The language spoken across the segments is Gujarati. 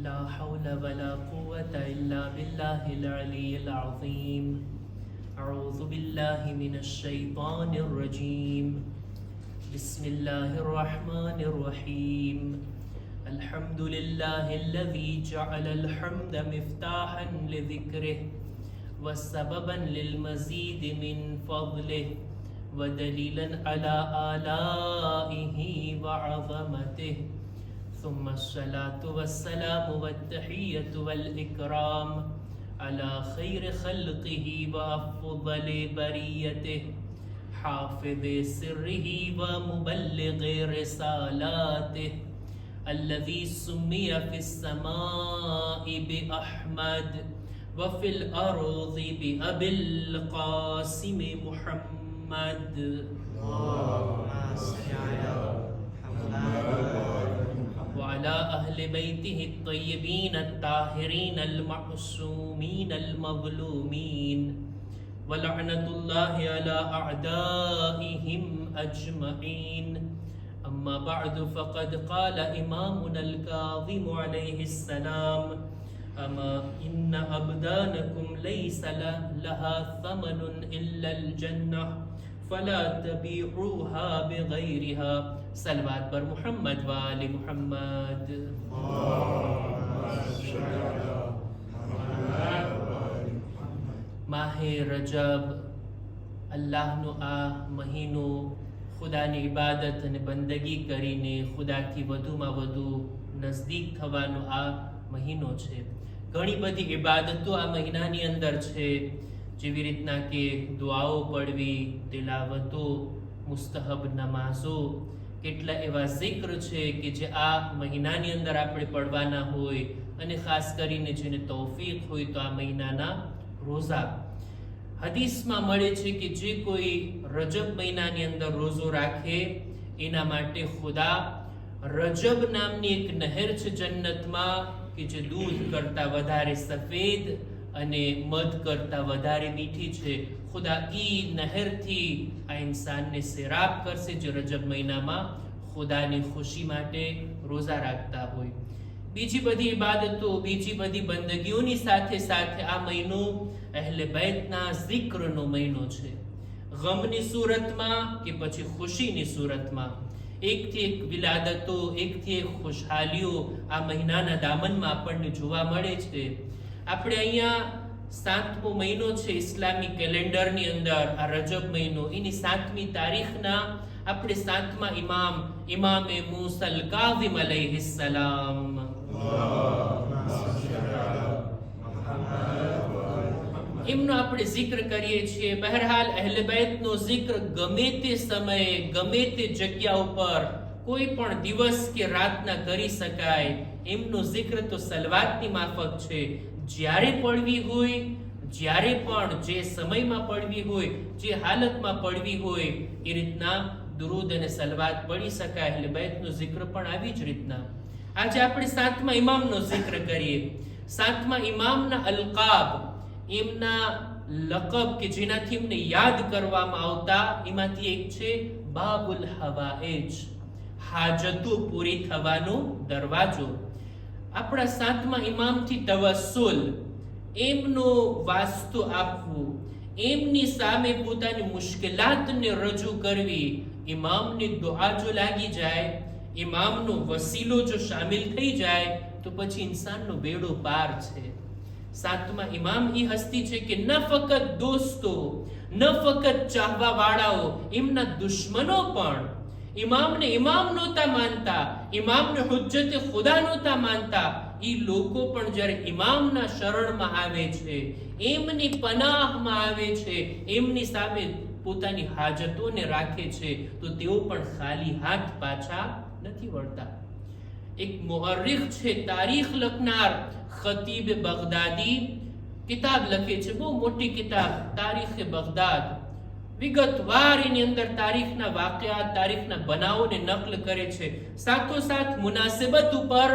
لا حول ولا قوة إلا بالله العلي العظيم. أعوذ بالله من الشيطان الرجيم. بسم الله الرحمن الرحيم. الحمد لله الذي جعل الحمد مفتاحا لذكره وسببا للمزيد من فضله ودليلا على آلائه وعظمته. ثم الصلاة والسلام والتحية والإكرام على خير خلقه وأفضل بريته حافظ سره ومبلغ رسالاته الذي سمي في السماء بأحمد وفي الأرض بأبي القاسم محمد. اللهم صل على محمد وعلى أهل بيته الطيبين الطاهرين المعصومين المظلومين ولعنة الله على أعدائهم أجمعين. أما بعد فقد قال إمامنا الكاظم عليه السلام: أما إن أبدانكم ليس لها ثمن إلا الجنة فلا تبيعوها بغيرها. सलवात पर मुहम्मद व आले मुहम्मद. માહે રજબ, અલ્લાહનો આ મહિનો ખુદાની ઇબાદત અને બંદગી કરીને ખુદાથી વધુમાં વધુ નજદીક થવાનો આ મહિનો છે. ઘણી બધી ઇબાદતો આ મહિનાની અંદર છે, જેવી રીતના કે દુઆઓ પડવી, તિલાવતો, મુસ્તહબ નમાઝો, કેટલા એવા zikr છે કે જે આ મહિનાની અંદર આપણે પડવાના હોય, અને ખાસ કરીને જેને તૌફીક હોય તો આ મહિનાના રોઝા. હદીસમાં મળે છે કે જે કોઈ રજબ મહિનાની અંદર રોઝો રાખે એના માટે ખુદા રજબ નામની એક નહેર છે જન્નતમાં કે જે દૂધ કરતા વધારે સફેદ અને મધ કરતા વધારે મીઠી છે. ખુદા ઈ નહેરથી આ ઇન્સાનને સેરાબ કરશે જે રજબ મહિનામાં ખુદાની ખુશી માટે રોઝા રાખતા હોય. બીજી બધી ઇબાદતો, બીજી બધી બંદગીઓની સાથે સાથે આ મહિનો અહેલે બૈતના zikરનો મહિનો છે. ગમની સુરતમાં કે પછી ખુશીની સુરતમાં એકથી એક વિલાદતો, એકથી એક ખુશહાલીઓ આ મહિનાના દામનમાં આપણને જોવા મળે છે. આપણે અહીંયા 7મો મહિનો છે ઇસ્લામી કેલેન્ડરની અંદર, આ રજબ મહિનો, એની 7મી તારીખના આપણે 7મા ઇમામે મૂસા અલ કાઝિમ અલૈહિસ્સલામ એમનો આપણે zikr કરીએ છીએ. બહરહાલ અહેલે બૈતનો zikr ગમે તે સમયે, ગમે તે જગ્યા ઉપર, કોઈ પણ દિવસ કે રાતના કરી શકાય. એમનો zikr તો સલવાતની માફક છે. જ્યારે પડવી હોય, જ્યારે પણ જે સમયમાં પડવી હોય, જે હાલતમાં પડવી હોય, એ રીતના દુરૂદ અને સલવાત પડી શકાય. એટલે બૈતનો zikr પણ આવી જ રીતના. આજે આપણે 7મા ઇમામનો zikr કરીએ. 7મા ઇમામના અલકાબ, એમના લકબ કે જેનાથી એમને યાદ કરવામાં આવતા, એમાંથી એક છે બાબુલ હવાએજ, હાજતો પૂરી થવાનો દરવાજો. આપણા 7મા ઇમામથી તવસ્સુલ, એમનો વાસ્તો આપવું, એમની સામે પોતાની મુશ્કેલાતને રજૂ કરવી. ઇમામની દુઆ જો લાગી જાય, ઇમામનો વસીલો જો શામિલ થઈ જાય તો પછી ઇન્સાનનો બેડો પાર છે. 7મા ઇમામ એ હસ્તી છે કે ન ફક્ત દોસ્તો, ન ફક્ત ચાહવા વાળાઓ, એમના દુશ્મનો પણ ઇમામને ઇમામ નહોતા માનતા, ઇમામને હુજ્જતે ખુદા નહોતા માનતા. એ લોકો પણ જ્યારે ઇમામના શરણમાં આવે છે, એમની પનાહમાં આવે છે, એમની સામે પોતાની હાજતોને રાખે છે, તો તેઓ પણ ખાલી હાથ પાછા નથી વળતા. એક મુઅર્રિખ છે, તારીખ લખનાર ખતીબ બગદાદી કિતાબ લખે છે, બહુ મોટી કિતાબ તારીખ બગદાદ. વિગતવાર એની અંદર તારીખના વાકયાત, તારીખના બનાવોને નકલ કરે છે. સાથોસાથ મુનાસિબત ઉપર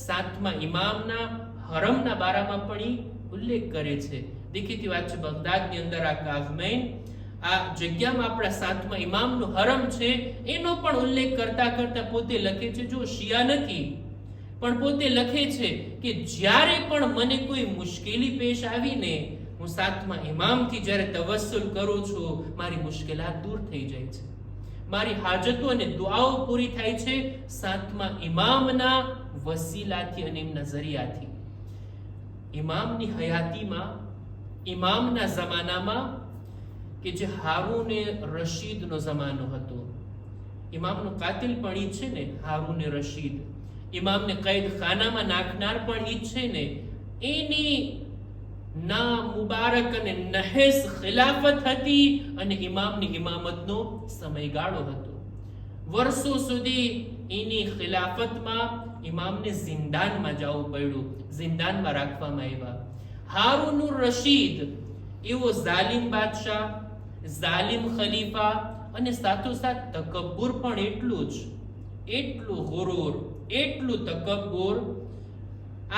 7મા ઇમામના હરમના બારામાં પણ ઉલ્લેખ કરે છે. દેખીતી વાત છે, બગદાદની અંદર આ કાઝમૈન આ જગ્યામાં આપણા સાતમા ઇમામનું હરમ છે એનો પણ ઉલ્લેખ કરતા કરતા પોતે લખે છે જો શિયા નથી પણ પોતે લખે છે કે જ્યારે પણ મને કોઈ મુશ્કેલી પેશ આવીને હું સાતમા ઇમામથી જ્યારે તવસ્સુલ કરું છું, મારી મુશ્કેલાત દૂર થઈ જાય છે, મારી હાજતો અને દુઆઓ પૂરી થાય છે સાતમા ઇમામના વસીલાથી અને એમના ઝરિયાથી. ઇમામની હયાતીમાં, ઇમામના જમાનામાં, કે જે હારૂન રશીદનો જમાનો હતો, ઇમામનો કાતિલ પણ ઈ છે ને, હારૂન રશીદ, ઇમામને કૈદ ખાનામાં નાખનાર પણ ઈ છે ને, એની ના મુબારક અને નહેસ ખિલાફત હતી અને ઇમામની ઇમામતનો સમયગાળો હતો. વર્ષો સુધી એની ખિલાફતમાં ઇમામને જિંદાનમાં જવું પડ્યું, જિંદાનમાં રાખવામાં આવ્યા. હારૂન રશીદ એવો જાલિમ બાદશાહ, જાલિમ ખલીફા અને સાથોસાથ તકબ્બુર પણ એટલું જ, એટલું ગુરૂર, એટલું તકબ્બુર.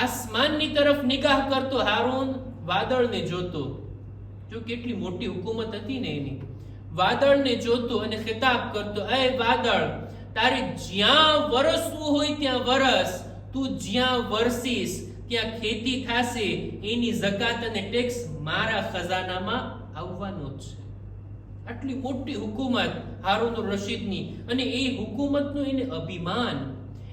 આસમાનની તરફ નિગાહ કરતો હારૂન વાદળને જોતો, જો કેટલી મોટી હુકુમત હતી ને એની, વાદળને જોતો અને ખિતાબ કરતો, એ વાદળ, તારે જ્યાં વરસવું હોય ત્યાં વરસ, તું જ્યાં વરસીસ ત્યાં ખેતી થાશે, એની ઝકાત અને ટેક્સ મારા ખજાનામાં આવવાનો જ છે. આટલી મોટી હુકુમત હારૂન રશીદની, અને એ હુકુમતનું એને અભિમાન,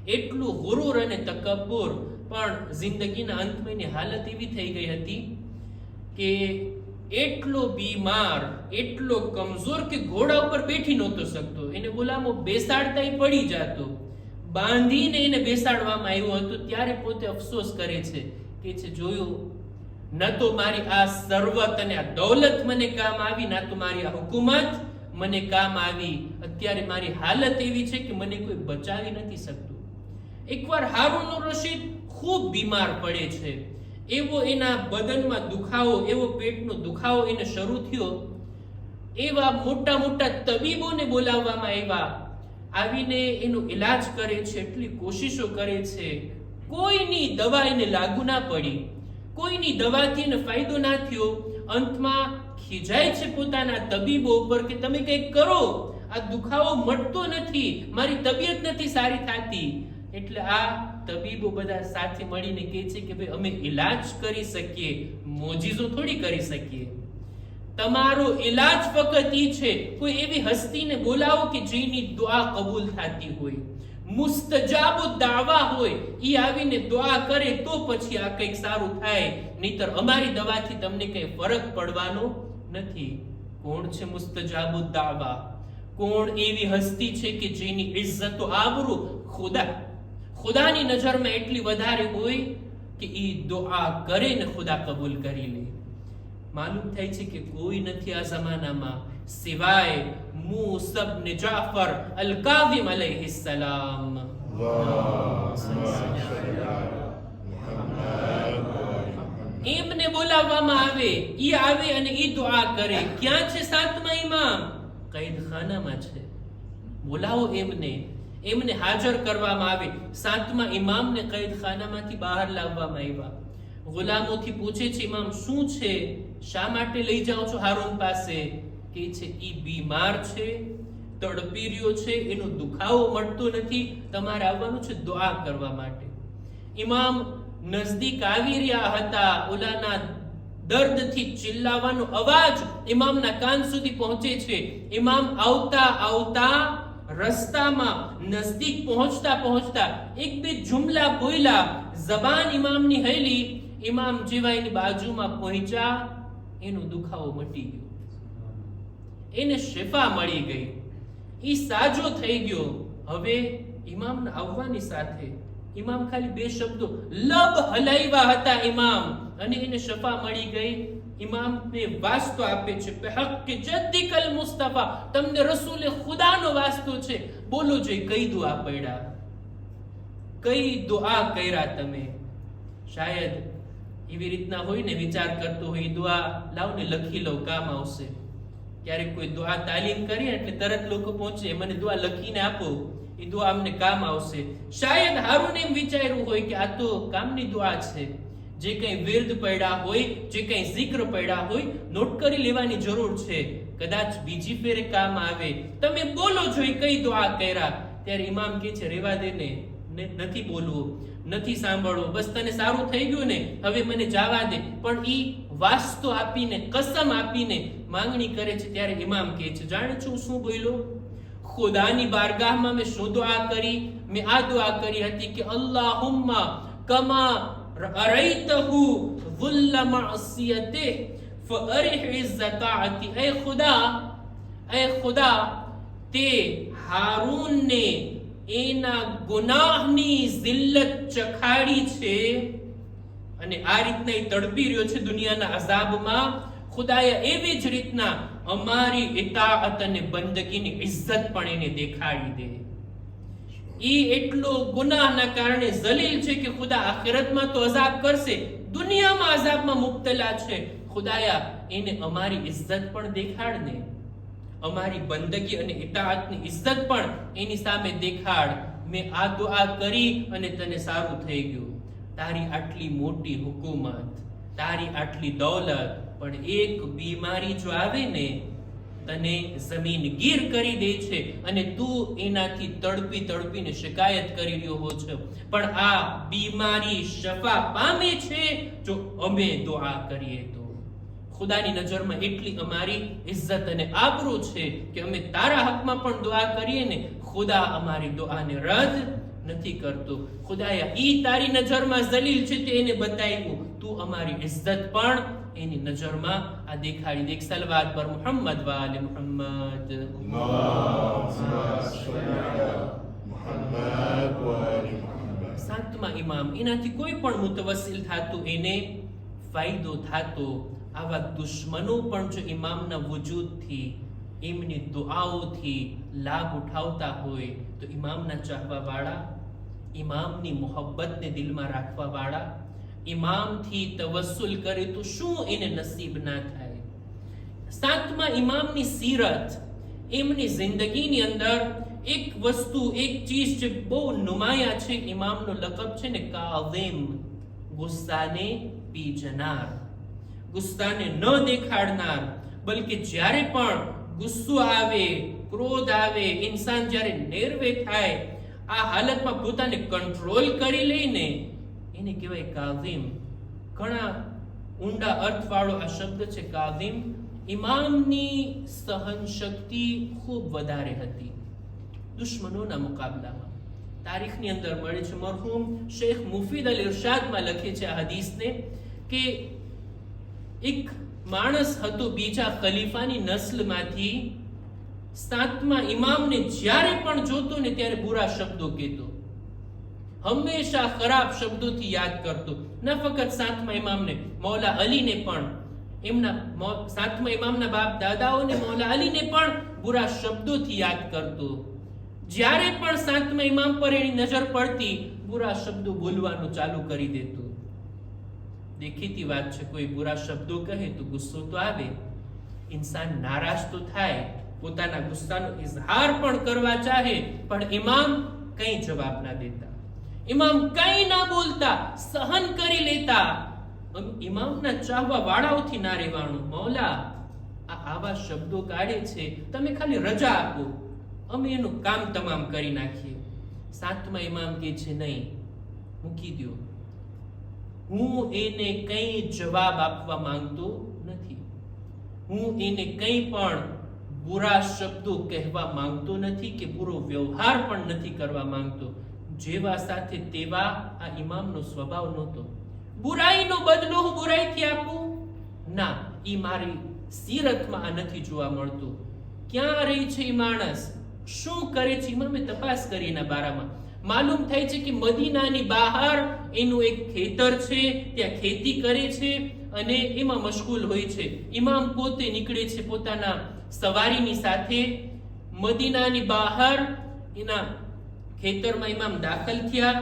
એટલું ગુરૂર અને તકબ્બુર. પણ જિંદગીના અંતમાં એની હાલત એવી થઈ ગઈ હતી કે એટલો બીમાર, એટલો કમજોર કે ઘોડા ઉપર બેઠી નહોતો શકતો. એને ગુલામો બેસાડતા પડી જતો, બાંધીને એને બેસાડવામાં આવ્યો હતો. ત્યારે પોતે અફસોસ કરે છે કે જોયું, ન તો મારી આ સર્વત અને આ દૌલત મને કામ આવી, ના તો મારી આ હુકુમત મને કામ આવી. અત્યારે મારી હાલત એવી છે કે મને કોઈ બચાવી નથી શકતું. એકવાર હારૂન રશીદ ખૂબ બીમાર પડે છે. એવો એના બદનમાં દુખાવો, એવો પેટનો દુખાવો એને શરૂ થયો. એવા મોટા મોટા તબીબોને બોલાવવામાં આવ્યા. આવીને એનો ઈલાજ કરે છે, એટલી કોશિશો કરે છે, કોઈની દવા એને લાગુ ના પડી, કોઈની દવાથી એને ફાયદો ના થયો. અંતમાં ખીજાય છે પોતાના તબીબો ઉપર કે તમે કંઈક કરો, આ દુખાવો મટતો નથી, મારી તબિયત નથી સારી થતી. એટલે આ તબીબો બધા સાથે મળીને કહે છે કે ભાઈ અમે ઈલાજ કરી શકીએ, મોજીઝો થોડી કરી શકીએ. તમારો ઈલાજ ફક્ત ઈ છે, કોઈ એવી હસ્તીને બોલાવો કે જેની દુઆ કબૂલ થતી હોય, મુસ્તજાબુ દાવા હોય, ઈ આવીને દુઆ કરે તો પછી આ કંઈક સારું થાય, નહીતર અમારી દવાથી તમને કંઈ ફરક પડવાનો નથી. કોણ છે મુસ્તજાબુ દાવા? કોણ એવી હસ્તી છે કે જેની ઇજ્જત આબરૂ ખુદાની નજરમાં એટલી વધારે હોય કે ઈ દુઆ કરે ને ખુદા કબૂલ કરી લે? માલુમ થાય છે કે કોઈ નથી આ જમાનામાં સિવાય મૂસા ઇબ્ન જાફર અલ-કાઝિમ અલૈહિસ્સલામ. એમને બોલાવવામાં આવે, ઈ આવે અને ઈ દુઆ કરે. ક્યાં છે સાતમા ઇમામ? કૈદખાનામાં છે. બોલાવો એમને, એમને હાજર કરવામાં આવે. સાતમા ઇમામને કૈદખાનામાંથી બહાર લાવવામાં આવ્યા. ગુલામોથી પૂછે છે, ઇમામ શું છે, શા માટે લઈ જાઓ છો હારૂન પાસે? કે છે ઈ બીમાર છે, તડપી રહ્યો છે, એનો દુખાવો મળતો નથી, તમારે આવવાનું છે દુઆ કરવા માટે. ઇમામ નજદીક આવી રહ્યા હતા. ઓલાના દર્દથી ચિલ્લાવાનો અવાજ ઇમામના કાન સુધી પહોંચે છે. ઇમામ આવતા આવતા રસ્તામાં નજદીક પહોંચતા પહોંચતા એક બે જુમલા બોલ્યા, જબાન ઇમામની હેલી. ઇમામ જેવા એની બાજુમાં પહોંચ્યા, એનો દુખાવો મટી ગયો, એને શિફા મળી ગઈ, ઈ સાજો થઈ ગયો. હવે ઇમામના આવવાની સાથે ઇમામ ખાલી બે શબ્દો લબ હલાવ્યા હતા ઇમામ, અને એને શફા મળી ગઈ. ઇમામને વાસ્તો આપે છે, બિહક્ક જદ્દિકલ મુસ્તફા, તમને રસૂલે ખુદાનો વાસ્તો છે, બોલો જોઈ કઈ દુઆ પડ્યા, કઈ દુઆ કર્યા તમે? શાયદ એવી રીતના હોય ને, વિચાર કરતો હોય દુઆ લાવને લખી લો, કામ આવશે. ક્યારેક કોઈ દુઆ તાલીમ કરીએ એટલે તરત લોકો પહોંચે, મને દુઆ લખીને આપો, એ દુઆ અમને કામ આવશે. શાયદ હારૂન એમ વિચાર્યું હોય કે આ તો કામની દુઆ છે, જે કંઈ વિર્દ પડ્યા હોય, જે કંઈ zikr પડ્યા હોય, નોટ કરી લેવાની જરૂર છે, કદાચ બીજી ફેરે કામ આવે. તમે બોલો જોઈ કઈ દુઆ કર્યા? ત્યારે ઇમામ કહે છે રેવા દે ને, નથી બોલવું, નથી સાંભળવું, બસ તને સારું થઈ ગયું ને હવે મને જવા દે. પણ ઈ વાસ્તો આપીને, કસમ આપીને માંગણી કરે છે. ત્યારે ઇમામ કહે છે, જાણે છું શું બોલ્યો? ખુદાની બારગાહમાં મેં શું દુઆ કરી? મેં આ દુઆ કરી હતી કે અલ્લાહુમ્મા કમા અરૈતહુ ظل معصیته فأرح الزطاعتی. اے خدا તે હારૂનને એના ગુનાહની zillat ચખાડી છે અને આ રીતના એ તડપી રહ્યો છે દુનિયાના અઝાબમાં. ખુદાએ એવી જ રીતના અમારી ઇતાઅત અને બંદગીની ઇજ્જત પણ એને દેખાડી દે. ઈ એટલો ગુનાહના કારણે જલીલ છે કે ખુદા આખિરતમાં તો અઝાબ કરશે, દુનિયામાં અઝાબમાં મુબ્તલા છે. ખુદાયા એને અમારી ઇજ્જત પણ દેખાડ ને, અમારી બંદગી અને ઇતાઅતની ઇજ્જત પણ એની સામે દેખાડ. મેં આ દુઆ કરી અને તને સારું થઈ ગયું. તારી આટલી મોટી હુકુમત, તારી આટલી દૌલત, પણ એક બીમારી જો આવે ને તને જમીન ગીર કરી દે છે અને તું એનાથી તડપી તડપીને શિકાયત કરી રહ્યો હો છો. પણ આ બીમારી શફા પામે છે જો અમે દુઆ કરીએ તો. ખુદાની નજરમાં એટલી અમારી ઇજ્જત અને આબરૂ છે કે અમે તારા હકમાં પણ દુઆ કરીએ ને ખુદા અમારી દુઆને રદ નથી કરતો. ખુદાયા ઈ તારી નજરમાં જલીલ છે તે એને બતાવ્યું, તું અમારી ઇજ્જત પણ એની નજરમાં આ દેખાડી દે. સલવાત પર મુહમ્મદ વાલે મુહમ્મદ. સાતમા ઇમામ, એનાથી કોઈ પણ મુતવસ્સિલ થાતું એને ફાયદો થાતો. આવા દુશ્મનો પણ જો ઇમામના વજૂદથી, એમની દુઆઓથી લાભ ઉઠાવતા હોય તો ઇમામના ચાહવા વાળા, ઇમામની મોહબ્બતને દિલમાં રાખવા વાળા ઇમામથી તવસ્સુલ કરે તો શું એને નસીબ ના થાય. સાતમા ઇમામની સીરત, એમની જિંદગીની અંદર એક વસ્તુ, એક ચીજ જે બહુ નુમાયા છે, ઇમામનો લકબ છે ને કાઝિમ, ગુસ્સાને પી જનાર, ગુસ્સાને ન દેખાડનાર. બલકે જ્યારે પણ ગુસ્સો આવે, ક્રોધ આવે, ઇન્સાન જ્યારે નેર્વે થાય, આ હાલતમાં પોતાને કંટ્રોલ કરી લઈને એને કહેવાય કાઝિમ. ઘણા ઊંડા અર્થવાળો આ શબ્દ છે કાઝિમ. ઇમામની સહન શક્તિ ખૂબ વધારે હતી દુશ્મનોના મુકાબલામાં. તારીખની અંદર મળે છે, મરહૂમ શેખ મુફીદ અલ ઇરશાદમાં લખે છે આ હદીસને કે એક માણસ હતો બીજા ખલીફાની નસ્લમાંથી, સાતમા ઇમામને જ્યારે પણ જોતો ને ત્યારે બુરા શબ્દો કહેતો, હંમેશા ખરાબ શબ્દોથી યાદ કરતો. ન ફક્ત સાતમા ઇમામને, મૌલા અલીને પણ, એમના સાતમા ઇમામના બાપ દાદાઓને, મૌલા અલીને પણ બુરા શબ્દોથી યાદ કરતો. જ્યારે પણ સાતમા ઇમામ પર એની નજર પડતી, બુરા શબ્દો બોલવાનું ચાલુ કરી દેતો. દેખીતી વાત છે, કોઈ બુરા શબ્દો કહે તો ગુસ્સો તો આવે, ઇન્સાન નારાજ તો થાય, પોતાના ગુસ્સાનો ઇઝહાર પણ કરવા ચાહે, પણ ઇમામ કઈ જવાબ ના દેતા, ઇમામ કઈ ના બોલતા, સહન કરી લેતા. ઇમામના ચાહવા વાળાઓથી ના રહેવાનું, મૌલા આવા શબ્દો કાઢે છે, તમે ખાલી રજા આપો, અમે એનું કામ તમામ કરી નાખીએ. સાતમા ઇમામ કહે છે, નહીં, મૂકી દો, હું એને કઈ જવાબ આપવા માંગતો નથી, હું એને કઈ પણ બુરા શબ્દો કહેવા માંગતો નથી કે બુરો વ્યવહાર પણ નથી કરવા માંગતો. જેવા સાથે તેવા આ ઇમામનો સ્વભાવ નહોતો. બુરાઈનો બદલો હું બુરાઈથી આપું ના, ઈ મારી સીરતમાં આ નથી જોવા મળતું. ક્યાં રહી છે ઈ માણસ, શું કરે છે? ઇમામે તપાસ કરી એના બારામાં. માલુમ થાય છે કે મદીનાની બહાર એનું એક ખેતર છે, ત્યાં ખેતી કરે છે અને એમાં મશગુલ હોય છે. ઇમામ પોતે નીકળે છે પોતાના સવારીની સાથે, મદીનાની બહાર એના ખેતરમાં ઇમામ દાખલ થયા.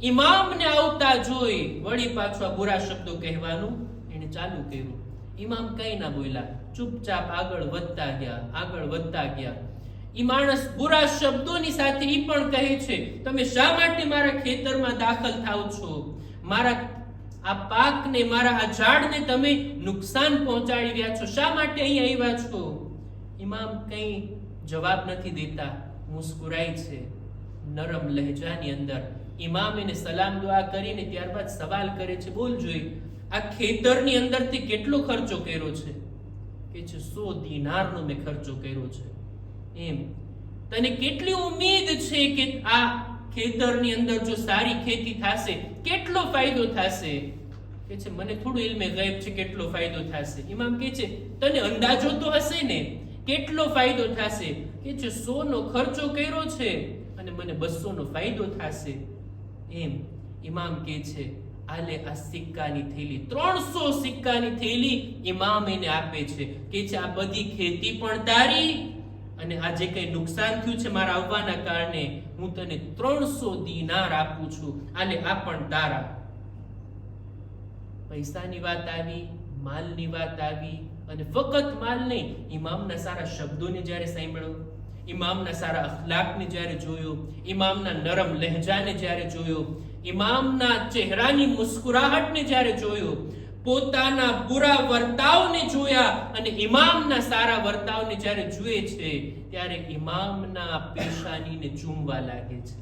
ઇમામને આવતા જોઈ વળી પાછો આ બુરા શબ્દો કહેવાનું એને ચાલુ કર્યું. ઇમામ કઈ ના બોલ્યા, ચૂપચાપ આગળ વધતા ગયા. ઈ માણસ બુરા શબ્દોની સાથે ઈ પણ કહે છે, તમે શા માટે મારા ખેતરમાં દાખલ થાવ છો? મારા આ પાકને, મારા આ ઝાડને તમે નુકસાન પહોંચાડી રહ્યા છો, શા માટે અહીં આવ્યા છો? ઇમામ કઈ જવાબ નથી દેતા, મુસ્કુરાય છે. નરમ લહેજાની અંદર ઇમામ એને સલામ દુઆ કરીને ત્યારબાદ સવાલ કરે છે, બોલ જોઈ આ ખેતરની અંદરથી કેટલો ખર્ચો કર્યો છે? કે છે 100 દિનારનો મેં ખર્ચો કર્યો છે. એમ તને કેટલી ઉમ્મીદ છે કે આ ખેતરની અંદર જો સારી ખેતી થશે કેટલો ફાયદો થશે? કે છે મને થોડું ઇલ્મે ગૈબ છે, કેટલો ફાયદો થશે? ઇમામ કહે છે તને અંદાજો તો હશે ને, કેટલો ફાયદો થશે? કે છે 100 નો ખર્ચો કર્યો છે અને મને 200 નો ફાયદો થશે. એમ ઇમામ કહે છે આલે આ સિક્કાની થેલી, 300 સિક્કાની થેલી ઇમામ એને આપે છે. કે છે આ બધી ખેતી પણ તારી અને આ જે કઈ નુકસાન થયું છે મારા આવવાના કારણે હું તને 300 દિનાર આપું છું, આલે આ પણ તારા. પૈસાની વાત આવી, માલની વાત આવી અને ફક્ત માલ નહીં, ઇમામના સારા શબ્દોને જ્યારે સાંભળ્યો, ઇમામના સારા અખલાકને જ્યારે જોયો, ઇમામના નરમ લહેજાને જ્યારે જોયો, ઇમામના ચહેરાની મુસ્કુરાહટને જ્યારે જોયો, પોતાના બુરા વર્તાવને જોયા અને ઇમામના સારા વર્તાવને જ્યારે જુએ છે ત્યારે ઇમામના પેશાનીને ચૂમવા લાગે છે,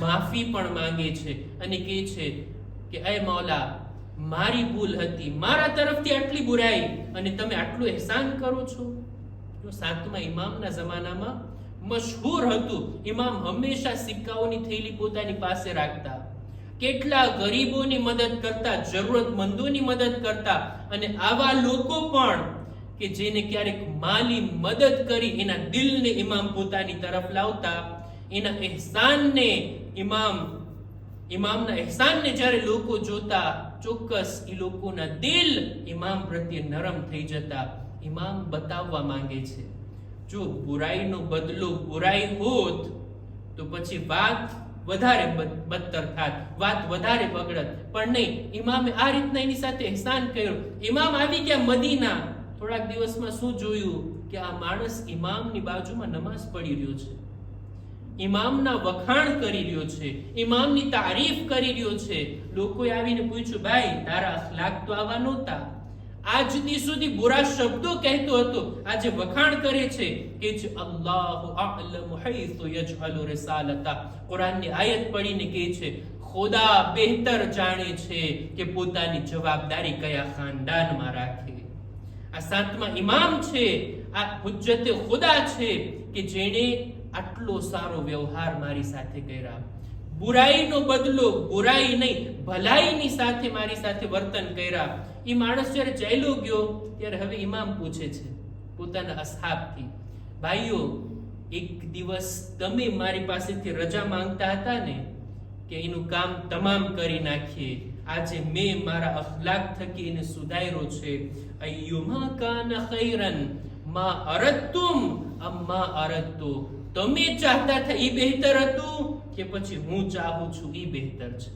માફી પણ માંગે છે અને કહે છે કે એ મૌલા મારી ભૂલ હતી, મારા તરફથી આટલી બુરાઈ અને તમે આટલું એહસાન કરો છો. જો સાતમા ઇમામના જમાનામાં મશહૂર હતું, ઇમામ હંમેશા સિક્કાઓની થેલી પોતાની પાસે રાખતા, કેટલા ગરીબોની મદદ કરતા, જરૂરતમંદોની મદદ કરતા અને આવા લોકો પણ કે જેને ક્યારેક માલી મદદ કરી એના દિલને ઇમામ પોતાની તરફ લાવતા, એના એહસાનને ઇમામના એહસાનને જ્યારે લોકો જોતા ચોક્કસ એ લોકોના દિલ ઇમામ પ્રત્યે નરમ થઈ જતા. ઇમામ બતાવવા માંગે છે જો બુરાઈનો બદલો બુરાઈ હોત તો પછી વાત વધારે બદતર થાત, વાત વધારે બગડત, પણ નહીં, ઇમામે આ રીતના એની સાથે એહસાન કર્યો. ઇમામ આવી ગયા મદીના, થોડાક દિવસમાં શું જોયું કે આ માણસ ઇમામની બાજુમાં નમાઝ પડી રહ્યો છે, ઇમામના વખાણ કરી રહ્યો છે, ઇમામની તારીફ કરી રહ્યો છે. લોકોએ આવીને પૂછ્યું, ભાઈ તારા અખલાક તો આવા નહોતા, આજ દી સુધી બુરા શબ્દો કહેતો હતો, આજે વખાણ કરે છે. કે છે અલ્લાહુ અઅલમુ હૈસુ યજઅલુ રિસાલતા, કુરાનની આયત પડીને કહે છે ખુદા બહેતર જાણે છે કે પોતાની જવાબદારી કયા ખાનદાનમાં રાખે. આ સાતમા ઇમામ છે, આ હુજ્જતે ખુદા છે કે જેણે આટલો સારો વ્યવહાર મારી સાથે કર્યા, બુરાઈનો બદલો બુરાઈ નહીં ભલાઈની સાથે મારી સાથે વર્તન કર્યા. એ માણસ જ્યારે ચાલ્યો ગયો ત્યારે હવે ઇમામ પૂછે છે પોતાના અસહાબથી, ભાઈઓ એક દિવસ તમે મારી પાસેથી રજા માંગતા હતા ને કે એનું કામ તમામ કરી નાખીએ, આજે મેં મારા અખલાક થકી એને સુધાર્યો છે. અય્યુમા કાના ખૈરન મા અરદતુમ અમ્મા અરદતુ, તમે ચાહતા હતા એ બહેતર હતું કે પછી હું ચાહું છું એ બહેતર છે.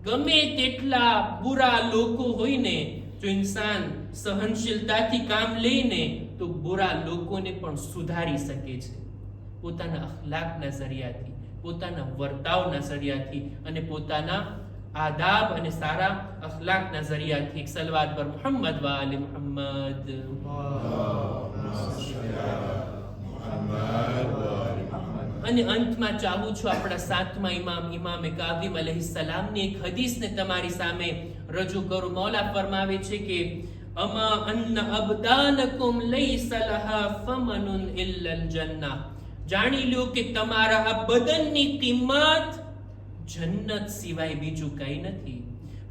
ગમે તેટલા બુરા લોકો હોય ને, જો ઇન્સાન સહનશીલતાથી કામ લઈને તો બુરા લોકોને પણ સુધારી શકે છે પોતાના અખલાકના જરિયાથી, પોતાના વર્તાવના જરિયાથી અને પોતાના આદાબ અને સારા અખલાકના જરિયાથી. સલવાત પર મુહમ્મદ વ આલે મુહમ્મદ. અને અંતમાં ચાહું છું આપણા સાતમા ઇમામ ઇમામે કાઝિમ અલૈહિસ્સલામની એક હદીસને તમારી સામે રજૂ કરું. મૌલા ફરમાવે છે કે અમા અન્ન અબદાનકુમ લૈસા લહા ફમનુન ઇલ્લલ જન્નહ, જાણી લો કે તમારા આ બદનની કિંમત જન્નત સિવાય બીજું કંઈ નથી.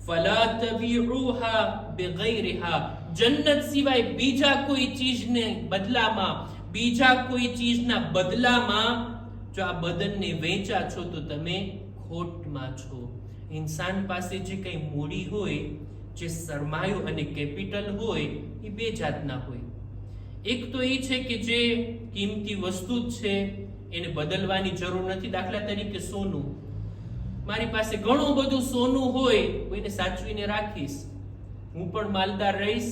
ફલા તબીઉહા બિગૈરિહા, જન્નત સિવાય બીજા કોઈ ચીજને બદલામાં, બીજા કોઈ ચીજના બદલામાં જો આ બદનને વેચા છો તો તમે ખોટમાં છો. ઇન્સાન પાસે જે કંઈ મૂડી હોય, જે સરમાયો અને કેપિટલ હોય, એ બે જાતના હોય. એક તો એ છે કે જે કિંમતી વસ્તુ જ છે એને બદલવાની જરૂર નથી. દાખલા તરીકે સોનું, મારી પાસે ઘણું બધું સોનું હોય, હું એને સાચવીને રાખીશ, હું પણ માલદાર રહીશ,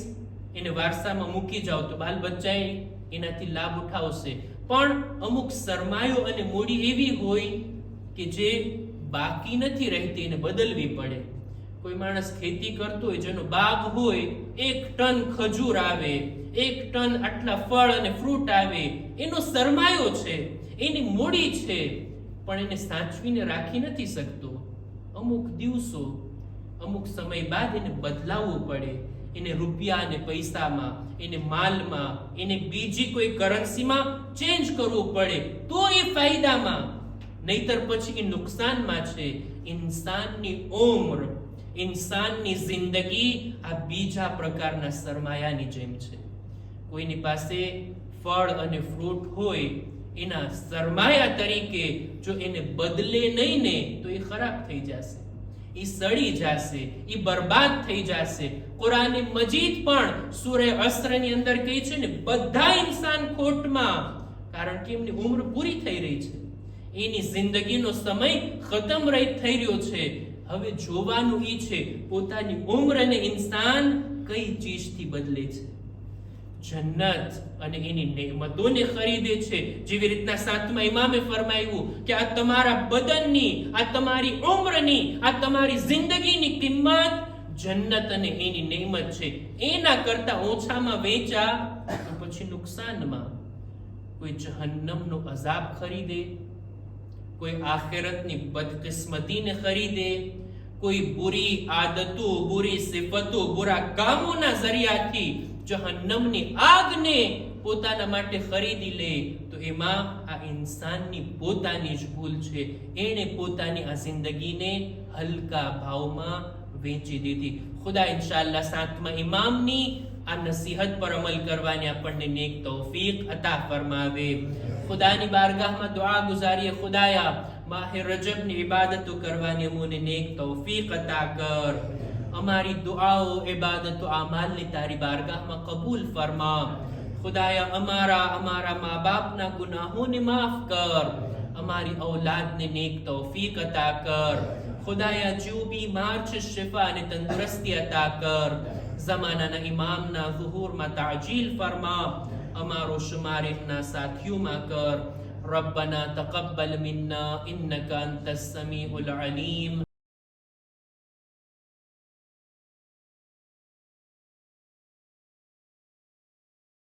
એને વારસામાં મૂકી જાવ તો બાલ બચ્ચાએ એનાથી લાભ ઉઠાવશે. પણ અમુક સરમાયો અને મૂડી એવી હોય કે જે બાકી નથી રહેતી, એને બદલવી પડે. કોઈ માણસ ખેતી કરતો હોય, જેનો બાગ હોય, 1 ટન ખજૂર આવે, 1 ટન આટલા ફળ અને ફ્રૂટ આવે, એનો સરમાયો છે, એની મૂડી છે, પણ એને સાચવીને રાખી નથી શકતો. અમુક દિવસો, અમુક સમય બાદ એને બદલાવવું પડે. એને રૂપિયા અને પૈસામાં, એને માલમાં, એને બીજી કોઈ કરન્સીમાં ચેન્જ કરવું પડે, તો એ ફાયદામાં, નહીતર પછી એ નુકસાનમાં છે. ઇન્સાનની ઉંમર, ઇન્સાનની જિંદગી આ બીજા પ્રકારના સરમાયાની જેમ છે. કોઈની પાસે ફળ અને ફ્રૂટ હોય, એના સરમાયા તરીકે જો એને બદલે નહીં ને તો એ ખરાબ થઈ જશે, એ સડી જશે, એ બરબાદ થઈ જશે. કુરાન મજીદ પણ સૂરે અસ્રની અંદર કહે છે ને, બધા ઇન્સાન ખોટમાં, કારણ કે એમની ઉંમર પૂરી થઈ રહી છે, એની જિંદગીનો સમય ખતમ થઈ રહ્યો છે. હવે જોવાનું એ છે પોતાની ઉંમર અને ઇન્સાન કઈ ચીજથી બદલે છે. જન્નત અને એની નેમતોને ખરીદે છે. જેવી રીતના 7મા ઇમામે ફરમાવ્યું કે આ તમારા બદનની, આ તમારી ઉંમરની, આ તમારી જિંદગીની કિંમત જન્નત અને એની નેમત છે. એના કરતા ઓછામાં વેચા તો પછી નુકસાનમાં. કોઈ જહન્નમનો અઝાબ ખરીદે, કોઈ આખિરતની બદકિસ્મતીને ખરીદે, કોઈ બુરી આદતો, બુરી સિફતો, બુરા કામોના જરિયાથી જહન્નમની આગને પોતાના માટે ખરીદી લે, તો એમાં આ ઇન્સાનની પોતાની જ ભૂલ છે. એણે પોતાની આ જિંદગીને હલકા ભાવમાં વેચી દીધી. ખુદા ઇન્શાઅલ્લાહ 7મા ઇમામની આ નસીહત પર અમલ કરવાની આપણને નેક તૌફીક અતા ફરમાવે. ખુદાની બારગાહમાં દુઆ ગુજારીએ, ખુદાયા માહે રજબની ઇબાદતો કરવાની અમને નેક તૌફીક અતા કર. અમારી દુઆઓ, ઇબાદતો, આમાલની તારી બારગાહમાં કબૂલ ફરમા. ખુદાયા અમારા મા બાપના ગુનાહોને માફ કર. અમારી ઔલાદને નેક તૌફીક અતા કર. ખુદાયા જો બીમાર છે શિફા અને તંદુરસ્તી અતા કર. ज़माना इमाम ना ज़ुहूर में ताजील फरमा. अमारो शुमार इन्ना साथियों में कर. रब्बना तक़ब्बल मिन्ना इन्नका अंतस समीउल अलीम.